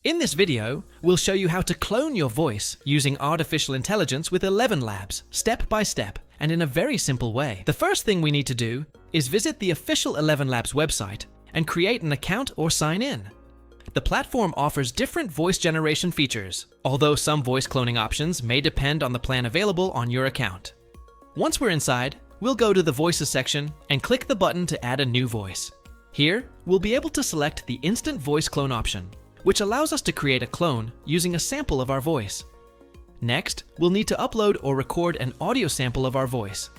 In this video, we'll show you how to clone your voice using artificial intelligence with 11 Labs, step by step, and in a very simple way. The first thing we need to do is visit the official 11 Labs website and create an account or sign in. The platform offers different voice generation features, although some voice cloning options may depend on the plan available on your account. Once we're inside, we'll go to the Voices section and click the button to add a new voice. Here, we'll be able to select the Instant Voice Clone option, which allows us to create a clone using a sample of our voice. Next, we'll need to upload or record an audio sample of our voice.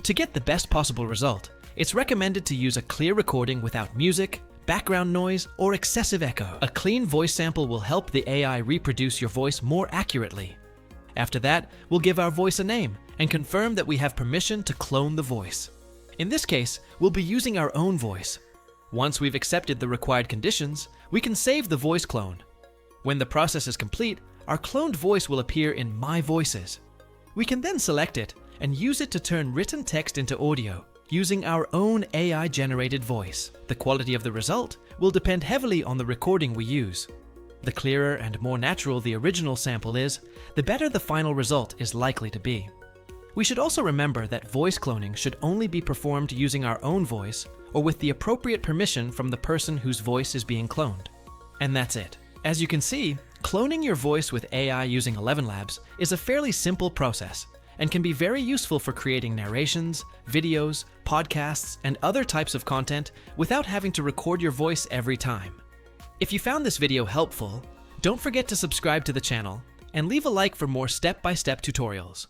To get the best possible result, it's recommended to use a clear recording without music, background noise, or excessive echo. A clean voice sample will help the AI reproduce your voice more accurately. After that, we'll give our voice a name and confirm that we have permission to clone the voice. In this case, we'll be using our own voice. Once we've accepted the required conditions, we can save the voice clone. When the process is complete, our cloned voice will appear in My Voices. We can then select it and use it to turn written text into audio using our own AI-generated voice. The quality of the result will depend heavily on the recording we use. The clearer and more natural the original sample is, the better the final result is likely to be. We should also remember that voice cloning should only be performed using our own voice or with the appropriate permission from the person whose voice is being cloned. And that's it. As you can see, cloning your voice with AI using 11 Labs is a fairly simple process and can be very useful for creating narrations, videos, podcasts, and other types of content without having to record your voice every time. If you found this video helpful, don't forget to subscribe to the channel and leave a like for more step-by-step tutorials.